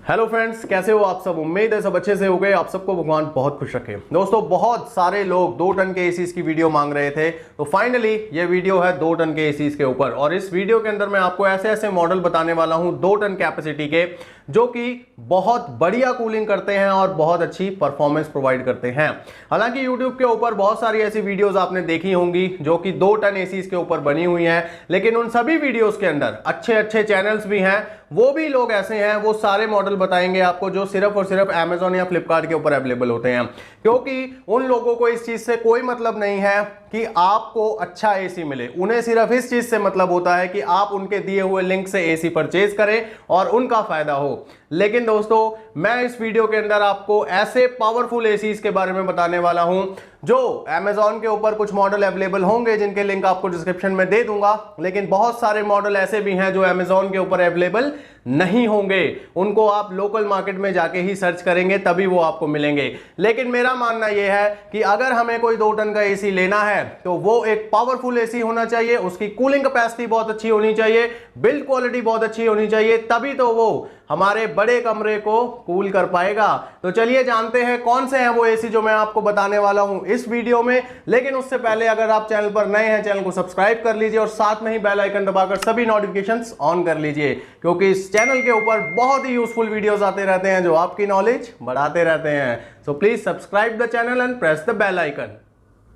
Hello friends, कैसे हो आप सब। उम्मीद है सब अच्छे से हो गए। आप सबको भगवान बहुत खुश रखे। दोस्तों, बहुत सारे लोग 2 टन के एसीज की वीडियो मांग रहे थे, तो फाइनली ये वीडियो है 2 टन के एसीज के ऊपर। और इस वीडियो के अंदर मैं आपको ऐसे ऐसे मॉडल बताने वाला हूं 2 टन कैपेसिटी के, जो कि बहुत बढ़िया कूलिंग करते हैं और बहुत अच्छी परफॉर्मेंस प्रोवाइड करते हैं। हालांकि यूट्यूब के ऊपर बहुत सारी ऐसी वीडियोस आपने देखी होंगी जो कि 2 टन एसीज के ऊपर बनी हुई हैं, लेकिन उन सभी वीडियोस के अंदर अच्छे अच्छे चैनल्स भी हैं, वो भी लोग ऐसे हैं, वो सारे मॉडल बताएंगे आपको जो सिर्फ और सिर्फ Amazon या फ्लिपकार्ट के ऊपर अवेलेबल होते हैं। क्योंकि उन लोगों को इस चीज से कोई मतलब नहीं है कि आपको अच्छा एसी मिले, उन्हें सिर्फ इस चीज से मतलब होता है कि आप उनके दिए हुए लिंक से एसी परचेज करें और उनका फायदा हो। लेकिन दोस्तों, मैं इस वीडियो के अंदर आपको ऐसे पावरफुल एसीज के बारे में बताने वाला हूं जो Amazon के ऊपर कुछ मॉडल अवेलेबल होंगे, जिनके लिंक आपको डिस्क्रिप्शन में दे दूंगा, लेकिन बहुत सारे मॉडल ऐसे भी हैं जो Amazon के ऊपर अवेलेबल नहीं होंगे। उनको आप लोकल मार्केट में जाके ही सर्च करेंगे, तभी वो आपको मिलेंगे। लेकिन मेरा मानना यह है कि अगर हमें कोई 2 टन का एसी लेना है तो वो एक पावरफुल एसी होना चाहिए, उसकी कूलिंग कैपेसिटी बहुत अच्छी होनी चाहिए, बिल्ड क्वालिटी बहुत अच्छी होनी चाहिए, तभी तो वो हमारे बड़े कमरे को कूल कर पाएगा। तो चलिए जानते हैं कौन से हैं वो एसी जो मैं आपको बताने वाला हूं इस वीडियो में। लेकिन उससे पहले अगर आप चैनल पर नए हैं, चैनल को सब्सक्राइब कर लीजिए और साथ में ही बेल आइकन दबाकर सभी नोटिफिकेशंस ऑन कर लीजिए, क्योंकि इस चैनल के ऊपर बहुत ही यूजफुल वीडियोस आते रहते हैं जो आपकी नॉलेज बढ़ाते रहते हैं। So please subscribe the channel and press the bell icon.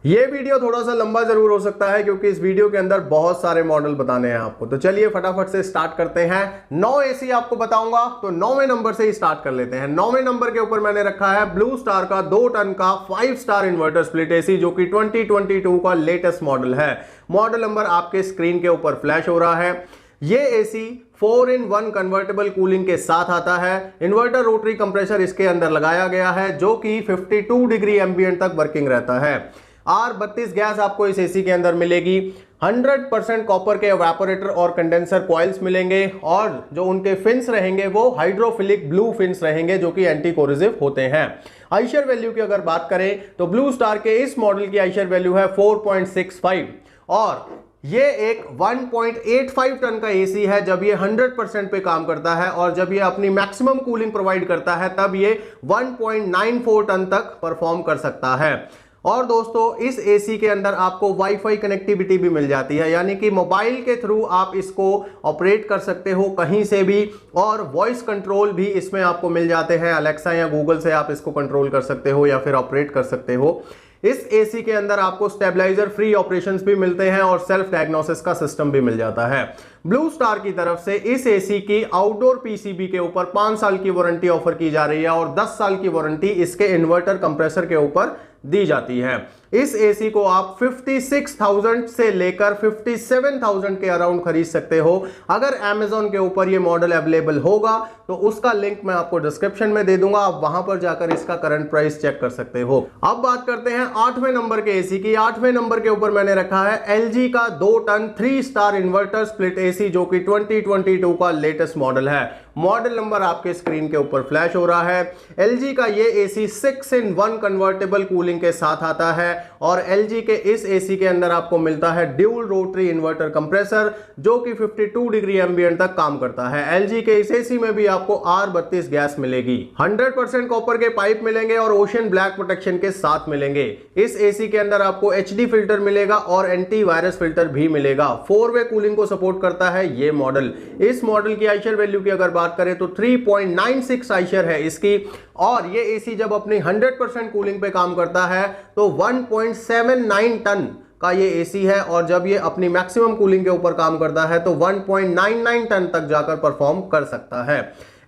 ये वीडियो थोड़ा सा लंबा जरूर हो सकता है क्योंकि इस वीडियो के अंदर बहुत सारे मॉडल बताने हैं आपको। तो चलिए फटाफट से स्टार्ट करते हैं। 9 एसी आपको बताऊंगा, तो 9वें नंबर से ही स्टार्ट कर लेते हैं। 9वें नंबर के ऊपर मैंने रखा है ब्लू स्टार का 2 टन का 5 स्टार इन्वर्टर स्प्लिट एसी, जो कि 2022 का लेटेस्ट मॉडल है। मॉडल नंबर आपके स्क्रीन के ऊपर फ्लैश हो रहा है। ये एसी 4-in-1 कन्वर्टेबल कूलिंग के साथ आता है। इन्वर्टर रोटरी कंप्रेसर इसके अंदर लगाया गया है, जो कि 52 डिग्री एम्बिएंट तक वर्किंग रहता है। R32 गैस आपको इस एसी के अंदर मिलेगी। 100% कॉपर के एवापोरेटर और कंडेंसर कॉइल्स मिलेंगे, और जो उनके फिन्स रहेंगे वो हाइड्रोफिलिक ब्लू फिन्स रहेंगे, जो कि एंटी कोरोसिव होते हैं। आइशर वैल्यू की अगर बात करें तो ब्लू स्टार के इस मॉडल की आइशर वैल्यू है 4.65, और ये एक 1.85 टन का एसी है जब ये 100% पे काम करता है, और जब ये अपनी मैक्सिमम कूलिंग प्रोवाइड करता है तब ये 1.94 टन तक परफॉर्म कर सकता है। और दोस्तों, इस एसी के अंदर आपको वाईफाई कनेक्टिविटी भी मिल जाती है, यानी कि मोबाइल के थ्रू आप इसको ऑपरेट कर सकते हो कहीं से भी, और वॉइस कंट्रोल भी इसमें आपको मिल जाते हैं। अलेक्सा या गूगल से आप इसको कंट्रोल कर सकते हो या फिर ऑपरेट कर सकते हो। इस एसी के अंदर आपको स्टेबलाइजर फ्री ऑपरेशंस भी मिलते हैं और सेल्फ डायग्नोसिस का सिस्टम भी मिल जाता है। ब्लू स्टार की तरफ से इस एसी की आउटडोर पीसीबी के ऊपर 5 साल की वारंटी ऑफर की जा रही है, और 10 साल की वारंटी इसके इन्वर्टर कंप्रेसर के ऊपर दी जाती है। इस एसी को आप 56,000 से लेकर 57,000 के अराउंड खरीद सकते हो। अगर Amazon के ऊपर ये मॉडल अवेलेबल होगा तो उसका लिंक मैं आपको डिस्क्रिप्शन में दे दूंगा, आप वहां पर जाकर इसका करंट प्राइस चेक कर सकते हो। अब बात करते हैं 8वें नंबर के एसी की। 8वें नंबर के ऊपर मैंने रखा है LG का 2 ton 3 star inverter split AC, जो कि 2022 का लेटेस्ट मॉडल है। मॉडल नंबर आपके स्क्रीन के ऊपर फ्लैश हो रहा है। LG का ये एसी 6-in-1 कन्वर्टेबल कूलिंग के साथ आता है, और LG के इस एसी के अंदर आपको मिलता है ड्यूल रोटरी इन्वर्टर कंप्रेसर, जो कि 52 डिग्री एम्बिएंट तक काम करता है। LG के इस एसी में भी आपको R32 गैस मिलेगी। 100% कॉपर के पाइप मिलेंगे और ओशन ब्लैक प्रोटेक्शन के साथ मिलेंगे। इस एसी के अंदर आपको HD फिल्टर मिलेगा और एंटी वायरस फिल्टर भी मिलेगा। 4-वे कूलिंग को सपोर्ट करता है ये मॉडल। इस मॉडल की आइशर वैल्यू की अगर बात करें तो 3.96 आइशर है इसकी, और ये एसी जब अपनी 100% कूलिंग पे काम करता है तो 1.79 टन का ये एसी है, और जब ये अपनी मैक्सिमम कूलिंग के ऊपर काम करता है तो 1.99 टन तक जाकर परफॉर्म कर सकता है।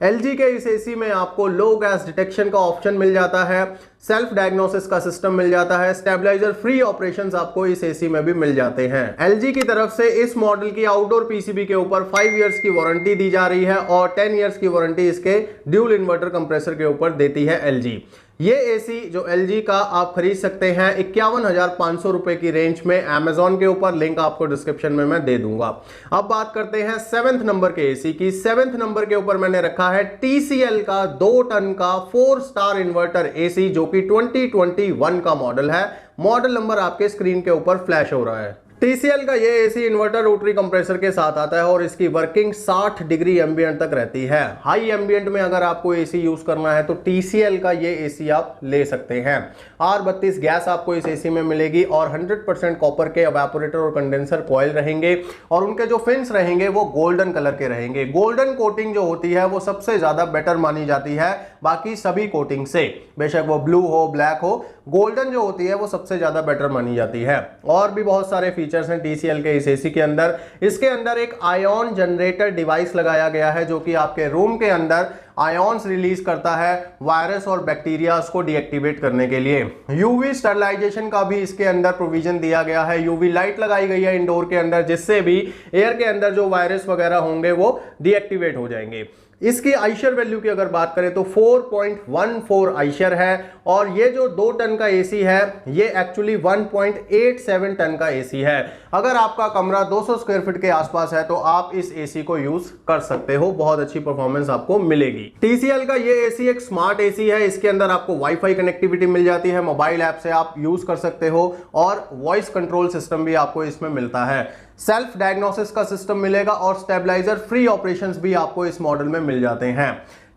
LG के इस एसी में आपको लो गैस डिटेक्शन का ऑप्शन मिल जाता है, सेल्फ डायग्नोसिस का सिस्टम मिल जाता है, स्टेबलाइजर फ्री ऑपरेशंस आपको इस एसी में भी मिल जाते हैं। LG की तरफ से इस मॉडल की आउटडोर पीसीबी के ऊपर 5 इयर्स की वारंटी दी जा रही है, और 10 इयर्स की वारंटी इसके ड्यूल इन्वर्टर कंप्रेसर के ऊपर देती है LG। ये एसी जो LG का आप खरीद सकते हैं 51,500 रुपए की रेंज में Amazon के ऊपर, लिंक आपको डिस्क्रिप्शन में मैं दे दूंगा। अब बात करते हैं 7वें नंबर के एसी की। 7वें नंबर के ऊपर मैंने रखा है TCL का 2 टन का 4 स्टार इन्वर्टर एसी, जो कि 2021 का मॉडल है। मॉडल नंबर आपके स्क्रीन के ऊपर फ्लैश हो रहा है। TCL का ये एसी इन्वर्टर रोटरी कंप्रेसर के साथ आता है और इसकी वर्किंग 60 डिग्री एम्बिएंट तक रहती है। हाई एम्बिएंट में अगर आपको एसी यूज करना है तो TCL का ये एसी आप ले सकते हैं। R32 गैस आपको इस एसी में मिलेगी और 100% कॉपर के एवापोरेटर और कंडेंसर कॉइल रहेंगे और उनके जो फिन्स रहेंगे वो गोल्डन कलर के रहेंगे। गोल्डन कोटिंग जो होती है वो सबसे ज्यादा बेटर मानी जाती है बाकी सभी कोटिंग से, बेशक वो ब्लू हो ब्लैक हो, गोल्डन जो होती है वो सबसे ज्यादा बेटर मानी जाती है। और भी बहुत सारे फीचर्स हैं TCL के इस एसी के अंदर। इसके अंदर एक आयन जनरेटर डिवाइस लगाया गया है जो कि आपके रूम के अंदर आयन्स रिलीज करता है वायरस और बैक्टीरिया को डीएक्टिवेट करने के लिए। यूवी स्टरलाइजेशन का भी इसके अंदर प्रोविजन दिया गया है। यूवी लाइट लगाई गई है इंडोर के अंदर जिससे भी एयर के अंदर जो वायरस वगैरह होंगे वो डीएक्टिवेट हो जाएंगे। इसकी आइशर वैल्यू की अगर बात करें तो 4.14 आइशर है और ये जो 2 टन का एसी है ये एक्चुअली 1.87 टन का एसी है। अगर आपका कमरा 200 स्क्वायर फीट के आसपास है तो आप इस एसी को यूज कर सकते हो, बहुत अच्छी परफॉर्मेंस आपको मिलेगी। TCL का ये एसी एक स्मार्ट एसी है। इसके अंदर आपको वाईफाई कनेक्टिविटी मिल जाती है, मोबाइल ऐप से आप यूज कर सकते हो और वॉइस कंट्रोल सिस्टम भी आपको इसमें मिलता है। सेल्फ डायग्नोसिस का सिस्टम मिलेगा और स्टेबलाइजर फ्री ऑपरेशंस भी आपको इस मॉडल में मिल जाते हैं।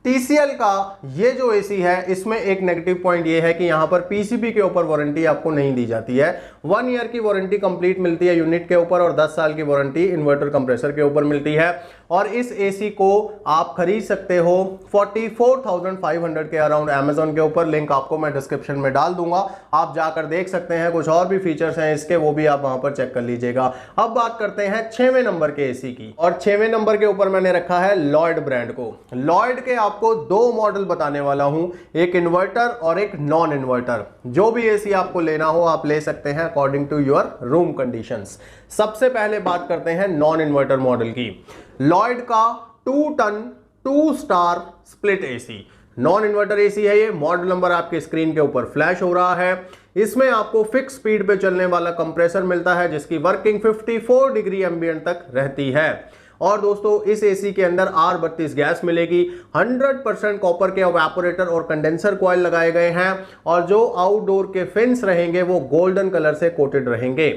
TCL का ये जो एसी है इसमें एक नेगेटिव पॉइंट ये है कि यहां पर PCB के ऊपर वारंटी आपको नहीं दी जाती है। 1 ईयर की वारंटी कंप्लीट मिलती है यूनिट के ऊपर और 10 साल की वारंटी इन्वर्टर कंप्रेसर के ऊपर मिलती है। और इस एसी को आप खरीद सकते हो 44,500 के अराउंड अमेजॉन के ऊपर। लिंक आपको मैं डिस्क्रिप्शन में डाल दूंगा, आप जाकर देख सकते हैं। कुछ और भी फीचर्स हैं इसके, वो भी आप वहां पर चेक कर लीजिएगा। अब बात करते हैं 6वें नंबर के एसी की और 6वें नंबर के ऊपर मैंने रखा है लॉयड ब्रांड को। लॉयड के आपको 2 मॉडल बताने वाला हूं, एक इन्वर्टर और एक नॉन इन्वर्टर। जो भी एसी आपको लेना हो आप ले सकते हैं according to your room conditions. सबसे पहले बात करते हैं नॉन इन्वर्टर मॉडल की। लॉयड का 2 ton 2 star split AC non inverter AC है। ये मॉडल नंबर आपके स्क्रीन के ऊपर फ्लैश हो रहा है। इसमें आपको फिक्स स्पीड पे चलने वाला कंप्रेसर मिलता है जिसकी वर्किंग 54 डिग्री एम्बिएंट तक रहती है। और दोस्तों इस एसी के अंदर R32 गैस मिलेगी। 100% कॉपर के एवापोरेटर और कंडेंसर कॉइल लगाए गए हैं और जो आउटडोर के फिन्स रहेंगे वो गोल्डन कलर से कोटेड रहेंगे।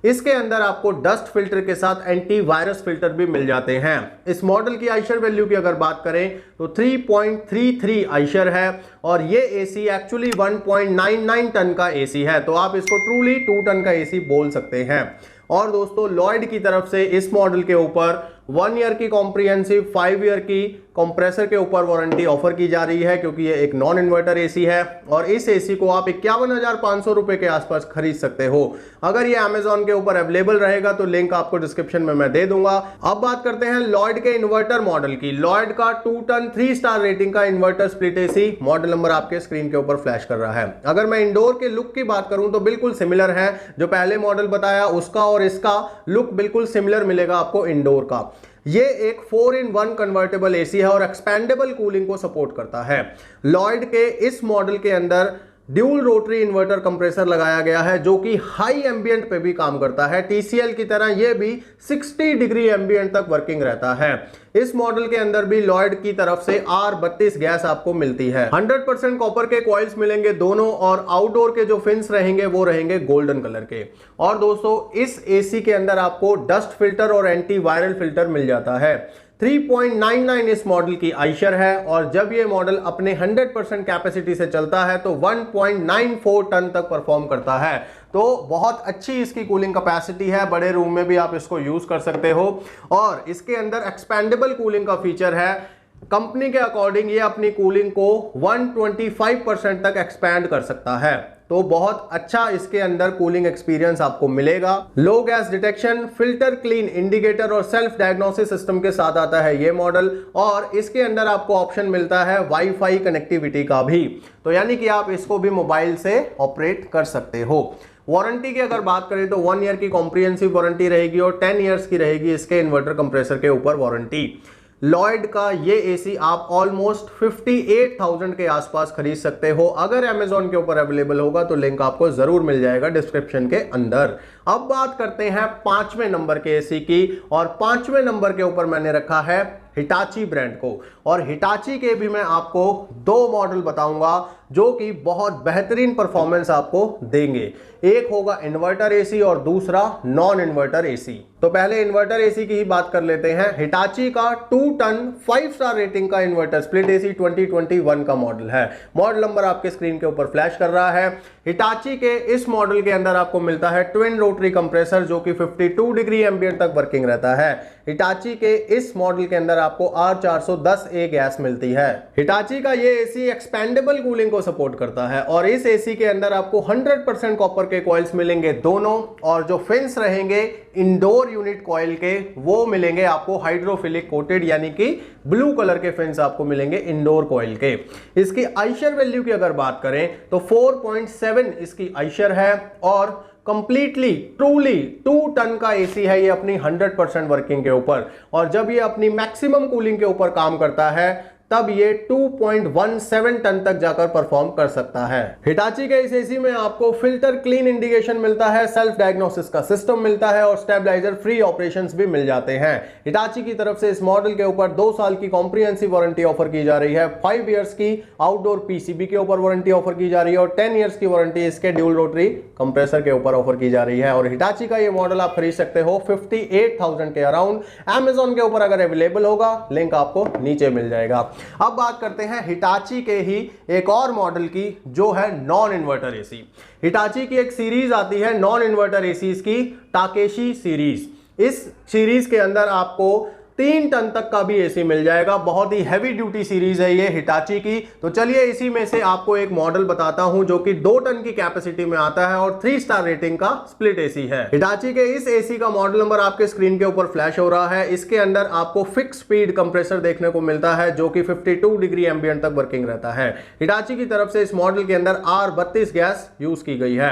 इसके अंदर आपको डस्ट फिल्टर के साथ एंटी वायरस फिल्टर भी मिल जाते हैं। इस मॉडल की आइशर वैल्यू की अगर बात करें तो 3.33 आइशर है और ये एसी एक्चुअली 1.99 टन का एसी है, तो आप इसको ट्रूली 2 टन का एसी बोल सकते हैं। और दोस्तों लॉयड की तरफ से इस मॉडल के ऊपर 1 ईयर की कॉम्प्रिहेंसिव 5 ईयर की कंप्रेसर के ऊपर वारंटी ऑफर की जा रही है क्योंकि ये एक नॉन इन्वर्टर एसी है और इस एसी को आप 51,500 रुपए के आसपास खरीद सकते हो। अगर ये अमेजॉन के ऊपर अवेलेबल रहेगा तो लिंक आपको डिस्क्रिप्शन में मैं दे दूंगा। अब बात करते हैं लॉयड के इन्वर्टर मॉडल की। लॉयड का 2 टन 3 स्टार रेटिंग का inverter split AC, model number आपके स्क्रीन के ऊपर फ्लैश कर रहा है। अगर मैं इंडोर के लुक की बात करूं तो बिल्कुल सिमिलर है, जो पहले मॉडल बताया उसका और इसका लुक बिल्कुल सिमिलर मिलेगा आपको इंडोर का। ये एक 4-in-1 कन्वर्टेबल एसी है और एक्सपेंडेबल कूलिंग को सपोर्ट करता है। लॉयड के इस मॉडल के अंदर ड्यूल रोटरी इन्वर्टर कंप्रेसर लगाया गया है जो कि हाई एम्बिएंट पे भी काम करता है। TCL की तरह ये भी 60 डिग्री एम्बिएंट तक वर्किंग रहता है। इस मॉडल के अंदर भी लॉयड की तरफ से R32 गैस आपको मिलती है। 100% कॉपर के कॉइल्स मिलेंगे दोनों और आउटडोर के जो फिन्स रहेंगे वो रहेंगे गोल्डन कलर के। और दोस्तों इस एसी के अंदर आपको डस्ट फिल्टर और एंटी वायरल फिल्टर मिल जाता है। 3.99 इस मॉडल की आइशर है और जब ये मॉडल अपने 100% कैपेसिटी से चलता है तो 1.94 टन तक परफॉर्म करता है। तो बहुत अच्छी इसकी कूलिंग कैपेसिटी है, बड़े रूम में भी आप इसको यूज कर सकते हो। और इसके अंदर एक्सपेंडेबल कूलिंग का फीचर है। कंपनी के अकॉर्डिंग ये अपनी कूलिंग को 125% तक एक्सपैंड कर सकता है, तो बहुत अच्छा इसके अंदर कूलिंग एक्सपीरियंस आपको मिलेगा। Low gas detection, filter clean indicator और सेल्फ डायग्नोसिस सिस्टम के साथ आता है ये मॉडल। और इसके अंदर आपको ऑप्शन मिलता है वाईफाई कनेक्टिविटी का भी, तो यानी कि आप इसको भी मोबाइल से ऑपरेट कर सकते हो। वारंटी की अगर बात करें तो 1 ईयर की कॉम्प्रिहेंसिव वारंटी रहेगी और 10 ईयर्स की रहेगी इसके इन्वर्टर कंप्रेसर के ऊपर वारंटी। लॉयड का ये एसी आप ऑलमोस्ट 58,000 के आसपास खरीद सकते हो। अगर अमेजॉन के ऊपर अवेलेबल होगा तो लिंक आपको जरूर मिल जाएगा डिस्क्रिप्शन के अंदर। अब बात करते हैं 5वें नंबर के एसी की और 5वें नंबर के ऊपर मैंने रखा है हिटाची ब्रांड को। और हिटाची के भी मैं आपको 2 मॉडल बताऊंगा। जो कि बहुत बेहतरीन परफॉर्मेंस आपको देंगे। एक होगा इन्वर्टर एसी और दूसरा नॉन इन्वर्टर एसी। तो पहले इन्वर्टर एसी की ही बात कर लेते हैं। हिटाची का 2 टन 5 स्टार रेटिंग का इन्वर्टर स्प्लिट एसी 2021 का मॉडल है। मॉडल नंबर आपके स्क्रीन के ऊपर फ्लैश कर रहा है। हिटाची के इस मॉडल के अंदर आपको मिलता है ट्विन रोटरी कंप्रेसर जो कि 52 डिग्री एम्बिएंट तक वर्किंग रहता है। हिटाची के इस मॉडल के अंदर आपको R410A गैस मिलती है। हिटाची का ये एसी एक्सपेंडेबल कूलिंग को सपोर्ट करता है और इस एसी के अंदर आपको 100% कॉपर के कॉइल्स मिलेंगे दोनों, और जो फिन्स रहेंगे इंडोर यूनिट कॉइल के वो मिलेंगे आपको हाइड्रोफिलिक कोटेड, यानी कि ब्लू कलर के फिन्स आपको मिलेंगे इंडोर कॉइल के। इसकी आइशर वैल्यू की अगर बात करें तो 4.7 इसकी आइशर है और कंप्लीटली ट्रूली 2 टन का एसी है ये अपनी 100% वर्किंग के ऊपर। और जब ये अपनी मैक्सिमम कूलिंग के ऊपर काम करता है तब ये 2.17 टन तक जाकर परफॉर्म कर सकता है। हिटाची के इस एसी में आपको फिल्टर क्लीन इंडिकेशन मिलता है, सेल्फ डायग्नोसिस का सिस्टम मिलता है और स्टेबलाइजर फ्री ऑपरेशंस भी मिल जाते हैं। हिटाची की तरफ से इस मॉडल के ऊपर 2 साल की कॉम्प्रिहेंसिव वारंटी ऑफर की जा रही है, 5 इयर्स की आउटडोर पीसीबी के ऊपर वारंटी ऑफर की जा रही है और 10 इयर्स की वारंटी इसके ड्यूल रोटरी कंप्रेसर के ऊपर ऑफर की जा रही है। और हिटाची का ये मॉडल आप खरीद सकते हो 58,000 के अराउंड। Amazon के ऊपर अगर अवेलेबल होगा, लिंक आपको नीचे मिल जाएगा। अब बात करते हैं हिटाची के ही एक और मॉडल की जो है नॉन इन्वर्टर एसी। हिटाची की एक सीरीज आती है नॉन इन्वर्टर एसीज की, टाकेशी सीरीज। इस सीरीज के अंदर आपको 3 टन तक का भी एसी मिल जाएगा। बहुत ही हैवी ड्यूटी सीरीज है ये हिटाची की। तो चलिए इसी में से आपको एक मॉडल बताता हूं जो कि 2 टन की कैपेसिटी में आता है और 3 स्टार रेटिंग का स्प्लिट एसी है। हिटाची के इस एसी का मॉडल नंबर आपके स्क्रीन के ऊपर फ्लैश हो रहा है। इसके अंदर आपको फिक्स स्पीड कंप्रेसर देखने को मिलता है जो कि 52 डिग्री एम्बिएंट तक वर्किंग रहता है। हिटाची की तरफ से इस मॉडल के अंदर R32 गैस यूज की गई है।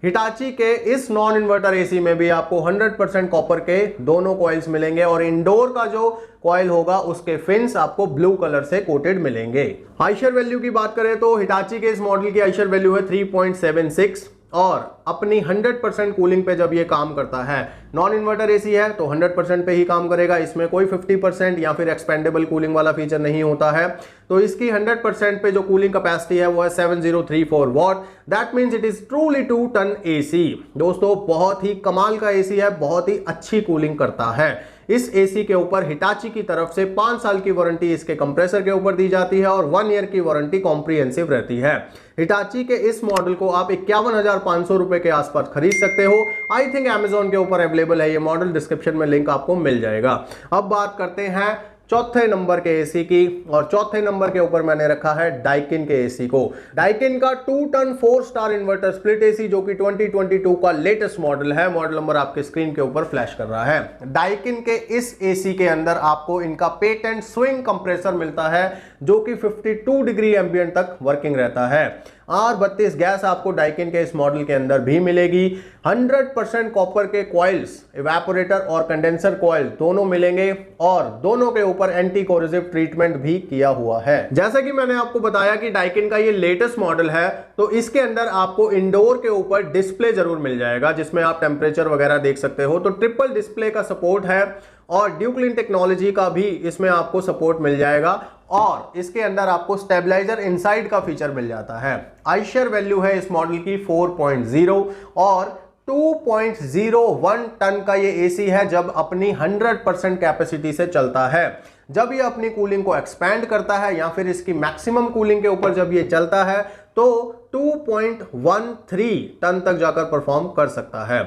हिटाची के इस नॉन इन्वर्टर एसी में भी आपको 100% कॉपर के दोनों कॉइल्स मिलेंगे और इंडोर का जो कॉइल होगा उसके फिन्स आपको ब्लू कलर से कोटेड मिलेंगे। आइशर वैल्यू की बात करें तो हिटाची के इस मॉडल की आइशर वैल्यू है 3.76 और अपनी 100% कूलिंग पे जब ये काम करता है, नॉन इन्वर्टर एसी है तो 100% पे ही काम करेगा, इसमें कोई 50% या फिर एक्सपेंडेबल कूलिंग वाला फीचर नहीं होता है। तो इसकी 100% पे जो कूलिंग कैपेसिटी है वो है 7034 watt. That means it is truly 2 ton AC. दोस्तों बहुत ही कमाल का एसी है, बहुत ही अच्छी कूलिंग करता है। इस एसी के ऊपर हिटाची की तरफ से 5 साल की वारंटी इसके कंप्रेसर के ऊपर दी जाती है और 1 ईयर की वारंटी कॉम्प्रिहेंसिव रहती है। हिटाची के इस मॉडल को आप 51,500 रुपए के आसपास खरीद सकते हो। आई थिंक Amazon के ऊपर अवेलेबल है ये मॉडल, डिस्क्रिप्शन में लिंक आपको मिल जाएगा। अब बात करते हैं चौथे नंबर के एसी की, और चौथे नंबर के ऊपर मैंने रखा है डाइकिन के एसी को। डाइकिन का 2 ton 4 star inverter split AC जो कि 2022 का लेटेस्ट मॉडल है। मॉडल नंबर आपके स्क्रीन के ऊपर फ्लैश कर रहा है। डाइकिन के इस एसी के अंदर आपको इनका पेटेंट स्विंग कंप्रेसर मिलता है जो कि 52 डिग्री एम्बिएंट तक वर्किंग रहता है। R32 गैस आपको डाइकिन के इस मॉडल के अंदर भी मिलेगी। 100% कॉपर के कॉइल्स, इवेपोरेटर और कंडेंसर कॉइल दोनों मिलेंगे और दोनों के ऊपर एंटी कोरोसिव ट्रीटमेंट भी किया हुआ है। जैसा कि मैंने आपको बताया कि डाइकिन का ये लेटेस्ट मॉडल है, तो इसके अंदर आपको इंडोर के ऊपर डिस्प्ले जरूर मिल जाएगा जिसमें आप टेम्परेचर वगैरह देख सकते हो। तो ट्रिपल डिस्प्ले का सपोर्ट है और ड्यूक्लिन टेक्नोलॉजी का भी इसमें आपको सपोर्ट मिल जाएगा और इसके अंदर आपको स्टेबलाइजर इनसाइड का फीचर मिल जाता है। आइशर वैल्यू है इस मॉडल की 4.0 और 2.01 टन का ये एसी है जब अपनी 100% कैपेसिटी से चलता है। जब ये अपनी कूलिंग को एक्सपैंड करता है या फिर इसकी मैक्सिमम कूलिंग के ऊपर जब ये चलता है तो 2.13 टन तक जाकर परफॉर्म कर सकता है।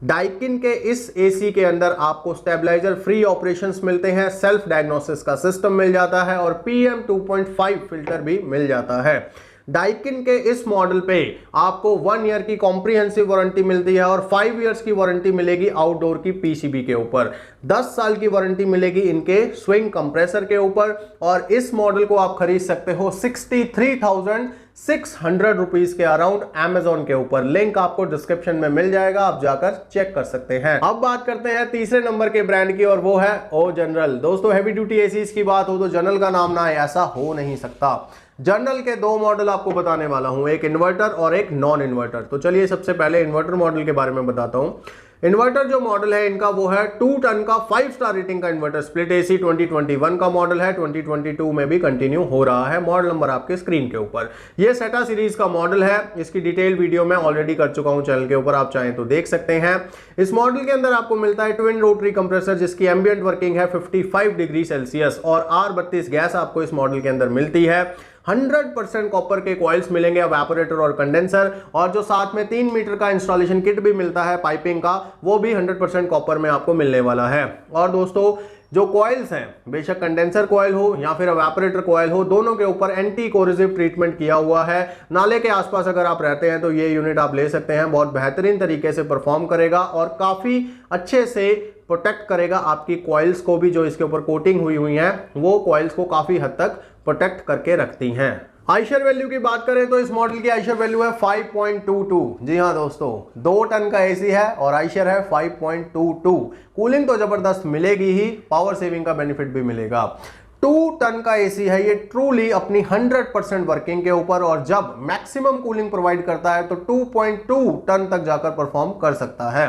डाइकिन के इस एसी के अंदर आपको स्टेबलाइजर फ्री ऑपरेशंस मिलते हैं, सेल्फ डायग्नोसिस का सिस्टम मिल जाता है और PM 2.5 फिल्टर भी मिल जाता है। डाइकिन के इस मॉडल पे आपको 1 ईयर की कॉम्प्रिहेंसिव वारंटी मिलती है और 5 इयर्स की वारंटी मिलेगी आउटडोर की पीसीबी के ऊपर। 10 साल की वारंटी मिलेगी इनके स्विंग कंप्रेसर के ऊपर और इस मॉडल को आप खरीद सकते हो 63,600 रुपीज के अराउंड Amazon के ऊपर। लिंक आपको डिस्क्रिप्शन में मिल जाएगा, आप जाकर चेक कर सकते हैं। अब बात करते हैं तीसरे नंबर के ब्रांड की और वो है ओ जनरल। दोस्तों हैवी ड्यूटी एसीज की बात हो तो जनरल का नाम ना ऐसा हो नहीं सकता। जनरल के 2 मॉडल आपको बताने वाला हूं, एक इन्वर्टर और एक नॉन इन्वर्टर। तो चलिए सबसे पहले इन्वर्टर मॉडल के बारे में बताता हूं। इन्वर्टर जो मॉडल है इनका वो है 2 टन का 5 स्टार रेटिंग का इन्वर्टर स्प्लिट एसी 2021 का मॉडल है, 2022 में भी कंटिन्यू हो रहा है। मॉडल नंबर आपके स्क्रीन के ऊपर। ये सेटा सीरीज का मॉडल है, इसकी डिटेल वीडियो मैं ऑलरेडी कर चुका हूं चैनल के ऊपर, आप चाहें तो देख सकते हैं। इस मॉडल के अंदर आपको मिलता है ट्विन रोटरी कंप्रेसर जिसकी एम्बिएंट वर्किंग है 55 डिग्री सेल्सियस और R32 गैस आपको इस मॉडल के अंदर मिलती है। 100% कॉपर के कॉइल्स मिलेंगे, एवापोरेटर और कंडेंसर, और जो साथ में 3 मीटर का इंस्टॉलेशन किट भी मिलता है पाइपिंग का, वो भी 100% कॉपर में आपको मिलने वाला है। और दोस्तों जो कॉइल्स हैं, बेशक कंडेंसर कॉइल हो या फिर एवापोरेटर कॉइल हो, दोनों के ऊपर एंटी कोरोसिव ट्रीटमेंट किया हुआ है। नाले के आसपास अगर आप रहते हैं तो ये यूनिट आप ले सकते हैं, बहुत बेहतरीन तरीके से परफॉर्म करेगा और काफी अच्छे से प्रोटेक्ट करेगा आपकी कॉइल्स को भी। जो इसके ऊपर कोटिंग हुई है वो कॉइल्स को काफी हद तक प्रोटेक्ट करके रखती हैं। आइशर वैल्यू की बात करें तो इस मॉडल की आइशर वैल्यू है 5.22। जी हां दोस्तों, 2 टन का एसी है और आइशर है 5.22। कूलिंग तो जबरदस्त मिलेगी ही, पावर सेविंग का बेनिफिट भी मिलेगा। 2 टन का एसी है ये, ट्रूली अपनी 100% वर्किंग के ऊपर, और जब मैक्सिमम कूलिंग प्रोवाइड करता है तो 2.2 टन तक जाकर परफॉर्म कर सकता है।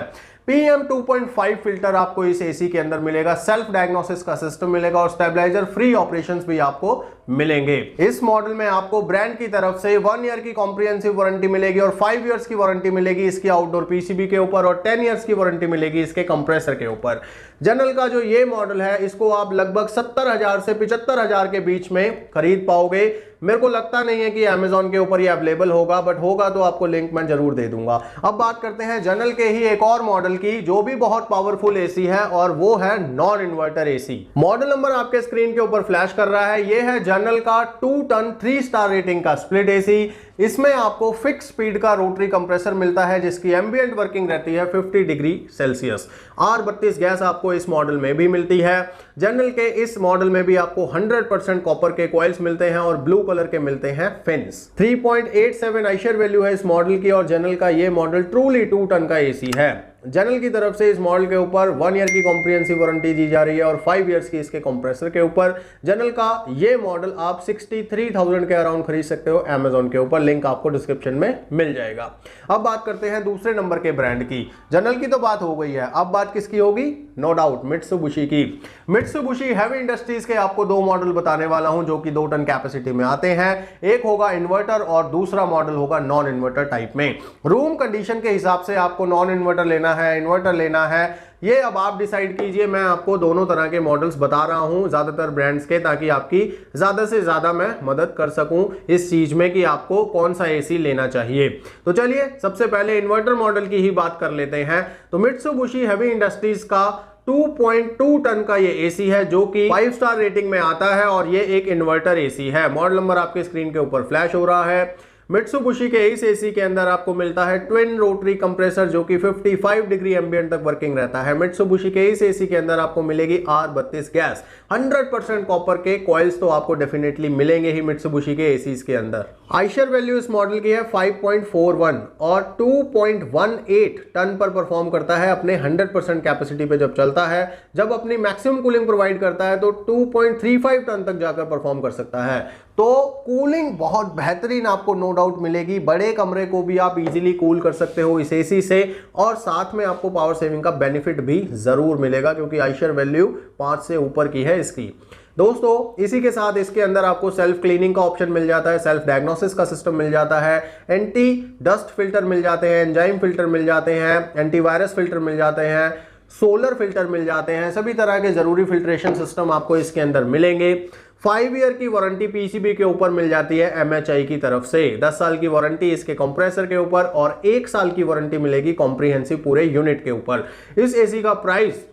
PM 2.5 फिल्टर आपको इस एसी के अंदर मिलेगा, सेल्फ डायग्नोसिस का सिस्टम मिलेगा और स्टेबलाइजर फ्री ऑपरेशंस भी आपको मिलेंगे। इस मॉडल में आपको ब्रांड की तरफ से 1 ईयर की कॉम्प्रिहेंसिव वारंटी मिलेगी और 5 इयर्स की वारंटी मिलेगी इसकी आउटडोर पीसीबी के ऊपर, और 10 इयर्स की वारंटी मिलेगी इसके कंप्रेसर के ऊपर। जनरल का जो ये मॉडल है इसको आप लगभग 70,000 से 75,000 के बीच में खरीद पाओगे। मेरे को लगता नहीं है कि Amazon के ऊपर ये अवेलेबल होगा, बट होगा तो आपको लिंक मैं जरूर दे दूंगा। अब बात करते हैं जनरल के ही एक और मॉडल की जो भी बहुत पावरफुल एसी है, और वो है non inverter AC. Model number आपके स्क्रीन के ऊपर फ्लैश कर रहा है। ये है जनरल का 2 टन 3 स्टार रेटिंग का स्प्लिट एसी। इसमें आपको फिक्स स्पीड का रोटरी कंप्रेसर मिलता है जिसकी एम्बिएंट वर्किंग रहती है 50 डिग्री सेल्सियस। R32 गैस आपको इस मॉडल में भी मिलती है। जनरल के इस मॉडल में भी आपको 100% कॉपर के कॉइल्स मिलते हैं और ब्लू कलर के मिलते हैं फिन्स। 3.87 आइशर वैल्यू है इस मॉडल की, और जनरल का ये मॉडल ट्रूली 2 टन का एसी है। जनरल की तरफ से इस मॉडल के ऊपर 1 ईयर की कॉम्प्रिहेंसिव वारंटी दी जा रही है और 5 इयर्स की इसके कंप्रेसर के ऊपर। जनरल का ये मॉडल आप 63,000 के अराउंड खरीद सकते हो Amazon के ऊपर, लिंक आपको डिस्क्रिप्शन में मिल जाएगा। अब बात करते हैं दूसरे नंबर के ब्रांड की। जनरल की तो बात हो गई है, अब बात किसकी होगी? नो डाउट मित्सुबिशी की। मित्सुबिशी हेवी इंडस्ट्रीज के आपको 2 मॉडल बताने वाला हूं जो कि 2 टन कैपेसिटी में आते हैं। एक होगा इन्वर्टर और दूसरा मॉडल होगा नॉन इन्वर्टर टाइप में। रूम कंडीशन के हिसाब से आपको नॉन इन्वर्टर लेना है, इन्वर्टर लेना है, ये अब आप डिसाइड कीजिए। मैं आपको दोनों तरह के मॉडल्स बता रहा हूं, ज्यादातर ब्रांड्स के, ताकि आपकी ज्यादा से ज्यादा मैं मदद कर सकूं इस चीज में कि आपको कौन सा एसी लेना चाहिए। तो चलिए सबसे पहले इन्वर्टर मॉडल की ही बात कर लेते हैं। तो मित्सुबिशी हेवी इंडस्ट्रीज का 2.2 टन का ये एसी है जो कि 5 स्टार रेटिंग में आता है और ये एक इन्वर्टर एसी है। मॉडल नंबर आपके स्क्रीन के ऊपर फ्लैश हो रहा है। मित्सुबिशी के इस एसी के अंदर आपको मिलता है ट्विन रोटरी कंप्रेसर जो कि 55 डिग्री एम्बिएंट तक वर्किंग रहता है। मित्सुबिशी के इस एसी के अंदर आपको मिलेगी R32 गैस। 100% कॉपर के कॉइल्स तो आपको डेफिनेटली मिलेंगे ही मित्सुबिशी के एसीज के अंदर। आइशर वैल्यू इस मॉडल की है 5.41 और 2.18 टन पर परफॉर्म करता है अपने 100% कैपेसिटी पे जब चलता है। जब अपनी मैक्सिमम कूलिंग प्रोवाइड करता है तो 2.35 टन तक जाकर परफॉर्म कर सकता है। तो कूलिंग बहुत बेहतरीन आपको नो डाउट मिलेगी। बड़े कमरे को भी आप इजीली कूल कर सकते हो इस एसी से, और साथ में आपको पावर सेविंग का बेनिफिट भी जरूर मिलेगा क्योंकि आइशर वैल्यू 5 से ऊपर की है इसकी। दोस्तों इसी के साथ इसके अंदर आपको सेल्फ क्लीनिंग का ऑप्शन मिल जाता है, सेल्फ डायग्नोसिस का सिस्टम मिल जाता है, एंटी डस्ट फिल्टर मिल जाते हैं, एंजाइम फिल्टर मिल जाते हैं, एंटीवायरस फिल्टर मिल जाते हैं, सोलर फिल्टर मिल जाते हैं। सभी तरह के जरूरी फिल्ट्रेशन सिस्टम आपको इसके अंदर मिलेंगे। 5 ईयर की वारंटी पीसीबी के ऊपर मिल जाती है MHI की तरफ से। 10 साल की वारंटी इसके कंप्रेसर के ऊपर और 1 साल की वारंटी मिलेगी कॉम्प्रिहेंसिव पूरे यूनिट के ऊपर। इस एसी का प्राइस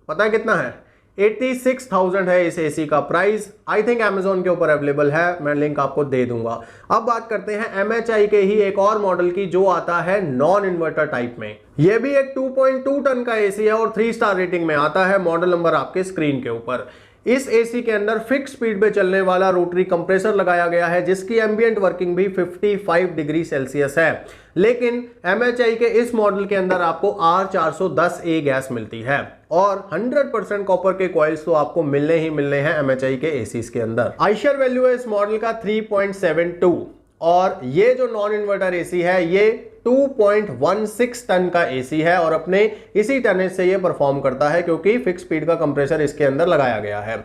पता है कितना है? 86,000 है इस एसी का प्राइस। आई थिंक Amazon के ऊपर अवेलेबल है, मैं लिंक आपको दे दूंगा। अब बात करते हैं MHI के ही एक और मॉडल की जो आता है नॉन इन्वर्टर टाइप में। यह भी एक 2.2 टन का एसी है और 3 स्टार रेटिंग में आता है। मॉडल नंबर आपके स्क्रीन के ऊपर। इस एसी के अंदर फिक्स स्पीड पे चलने वाला रोटरी कंप्रेसर लगाया गया है जिसकी एम्बिएंट वर्किंग भी 55 डिग्री सेल्सियस है। लेकिन MHI के इस मॉडल के अंदर आपको R410A गैस मिलती है और 100% कॉपर के कॉइल्स तो आपको मिलने ही मिलने हैं MHI के एसीज के अंदर। आइशर वैल्यू है इस मॉडल का 3.72 और ये जो नॉन इन्वर्टर एसी है ये 2.16 टन का एसी है और अपने इसी टनेज से ये परफॉर्म करता है क्योंकि फिक्स स्पीड का कंप्रेसर इसके अंदर लगाया गया है।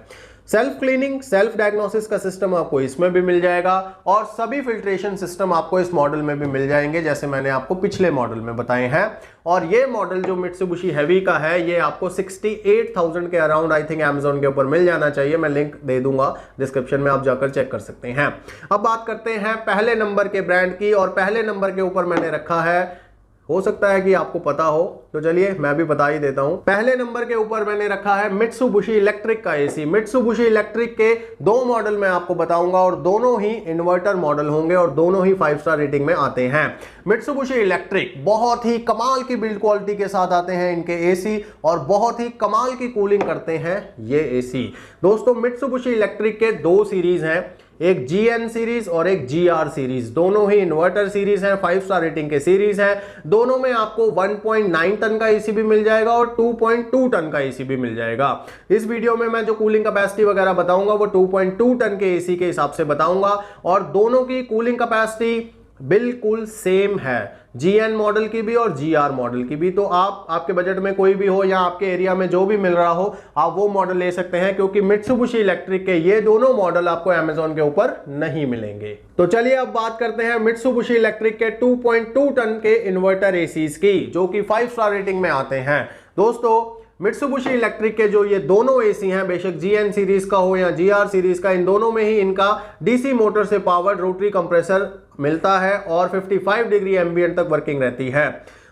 सेल्फ क्लीनिंग, सेल्फ डायग्नोसिस का सिस्टम आपको इसमें भी मिल जाएगा और सभी फिल्ट्रेशन सिस्टम आपको इस मॉडल में भी मिल जाएंगे जैसे मैंने आपको पिछले मॉडल में बताए हैं। और ये मॉडल जो मित्सुबिशी हेवी का है ये आपको 68,000 के अराउंड आई थिंक Amazon के ऊपर मिल जाना चाहिए। मैं लिंक दे दूंगा डिस्क्रिप्शन में, आप जाकर चेक कर सकते हैं। अब बात करते हैं पहले नंबर के ब्रांड की और पहले नंबर के ऊपर मैंने रखा है, हो सकता है कि आपको पता हो तो चलिए मैं भी बता ही देता हूं। पहले नंबर के ऊपर मैंने रखा है मित्सुबिशी इलेक्ट्रिक का एसी। मित्सुबिशी इलेक्ट्रिक के दो मॉडल मैं आपको बताऊंगा और दोनों ही इन्वर्टर मॉडल होंगे और दोनों ही 5 स्टार रेटिंग में आते हैं। मित्सुबिशी इलेक्ट्रिक बहुत ही कमाल की बिल्ड क्वालिटी के साथ आते हैं इनके एसी और बहुत ही कमाल की कूलिंग करते हैं ये एसी। दोस्तों मित्सुबिशी इलेक्ट्रिक के 2 सीरीज हैं, एक GN सीरीज और एक GR सीरीज। दोनों ही इन्वर्टर सीरीज हैं, 5 स्टार रेटिंग के सीरीज हैं। दोनों में आपको 1.9 टन का एसी भी मिल जाएगा और 2.2 टन का एसी भी मिल जाएगा। इस वीडियो में मैं जो कूलिंग कैपेसिटी वगैरह बताऊंगा वो 2.2 टन के एसी के हिसाब से बताऊंगा और दोनों की कूलिंग कैपेसिटी बिल्कुल सेम है, GN मॉडल की भी और GR मॉडल की भी। तो आपके बजट में कोई भी हो या आपके एरिया में जो भी मिल रहा हो आप वो मॉडल ले सकते हैं क्योंकि मित्सुबिशी इलेक्ट्रिक के ये दोनों मॉडल आपको Amazon के ऊपर नहीं मिलेंगे। तो चलिए अब बात करते हैं मित्सुबिशी इलेक्ट्रिक के 2.2 टन के इन्वर्टर एसीज की जो कि 5 स्टार रेटिंग में आते हैं। दोस्तों मित्सुबिशी इलेक्ट्रिक के जो ये दोनों एसी हैं, बेशक GN सीरीज का हो या GR सीरीज का, इन दोनों में ही इनका DC मोटर से पावर्ड रोटरी कंप्रेसर मिलता है और 55 डिग्री एम्बिएंट तक वर्किंग रहती है।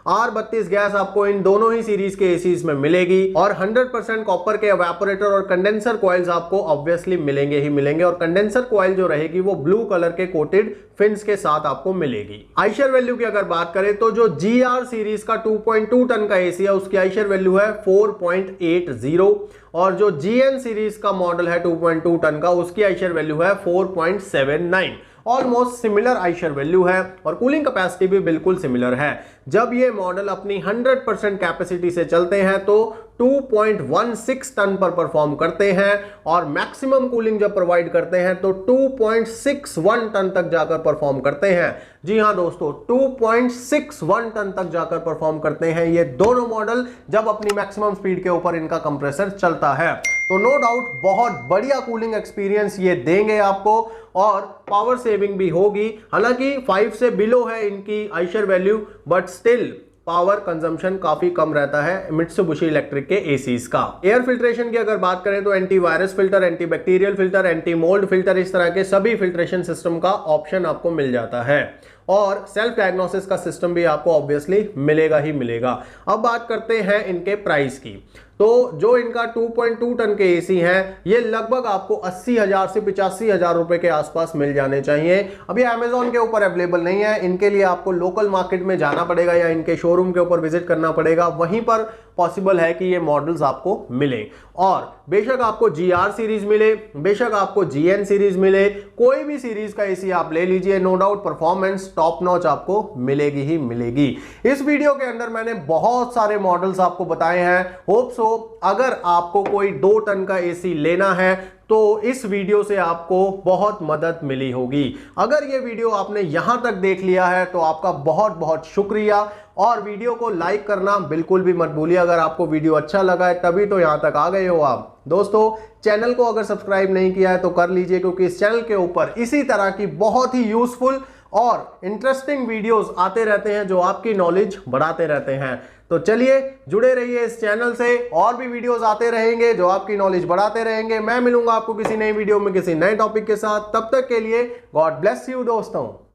R32 गैस आपको इन दोनों ही सीरीज के एसीज में मिलेगी और 100% कॉपर के एवापोरेटर और कंडेंसर कॉइल्स आपको ऑब्वियसली मिलेंगे ही मिलेंगे और कंडेंसर कॉइल जो रहेगी वो ब्लू कलर के कोटेड फिन्स के साथ आपको मिलेगी। आइशर वैल्यू की अगर बात करें तो जो GR सीरीज का 2.2 टन का एसी है उसकी आइशर वैल्यू है 4.80 और जो GN सीरीज का मॉडल है 2.2 टन का उसकी आइशर वैल्यू है 4.79। ऑलमोस्ट सिमिलर आइशर वैल्यू है और कूलिंग कैपेसिटी भी बिल्कुल सिमिलर है। जब ये मॉडल अपनी 100% कैपेसिटी से चलते हैं तो 2.16 टन पर परफॉर्म करते हैं और मैक्सिमम कूलिंग जब प्रोवाइड करते हैं तो 2.61 टन तक जाकर परफॉर्म करते हैं। जी हां दोस्तों, 2.61 टन तक जाकर परफॉर्म करते हैं ये दोनों मॉडल जब अपनी मैक्सिमम स्पीड के ऊपर इनका कंप्रेसर चलता है। तो नो डाउट बहुत बढ़िया कूलिंग एक्सपीरियंस ये देंगे आपको और पावर सेविंग भी होगी। हालांकि 5 से बिलो है इनकी Eicher value but still power consumption काफी कम रहता है मित्सुबिशी इलेक्ट्रिक के एसीज का। एयर फिल्ट्रेशन की अगर बात करें तो anti virus filter, anti bacterial filter, anti mould filter, इस तरह के सभी फिल्ट्रेशन सिस्टम का ऑप्शन आपको मिल जाता है और सेल्फ डायग्नोसिस का सिस्टम भी आपको ऑब्वियसली मिलेगा ही मिलेगा। अब बात करते हैं इनके प्राइस की। तो जो इनका 2.2 टन के एसी हैं ये लगभग आपको 80,000 से 85,000 रुपए के आसपास मिल जाने चाहिए। अभी Amazon के ऊपर अवेलेबल नहीं है, इनके लिए आपको लोकल मार्केट में जाना पड़ेगा या इनके शोरूम के ऊपर विजिट करना पड़ेगा, वहीं पर पॉसिबल है कि ये मॉडल्स आपको मिले। और बेशक आपको GR सीरीज मिले, बेशक आपको GN सीरीज मिले, कोई भी सीरीज का एसी आप ले लीजिए, no doubt performance top notch आपको मिलेगी ही मिलेगी। इस वीडियो के अंदर मैंने बहुत सारे मॉडल्स आपको बताए हैं। होप सो अगर आपको कोई 2 टन का एसी लेना है तो इस वीडियो से आपको बहुत मदद मिली होगी। अगर ये वीडियो आपने यहां तक देख लिया है तो आपका बहुत बहुत शुक्रिया और वीडियो को लाइक करना बिल्कुल भी मत भूलिए। अगर आपको वीडियो अच्छा लगा है तभी तो यहां तक आ गए हो आप। दोस्तों चैनल को अगर सब्सक्राइब नहीं किया है तो कर लीजिए क्योंकि इस चैनल के ऊपर इसी तरह की बहुत ही यूजफुल और इंटरेस्टिंग वीडियोस आते रहते हैं जो आपकी नॉलेज बढ़ाते रहते हैं। तो चलिए जुड़े रहिए इस चैनल से, और भी वीडियोस आते रहेंगे जो आपकी नॉलेज बढ़ाते रहेंगे। मैं मिलूंगा आपको किसी नई वीडियो में किसी नए टॉपिक के साथ। तब तक के लिए गॉड ब्लेस यू दोस्तों।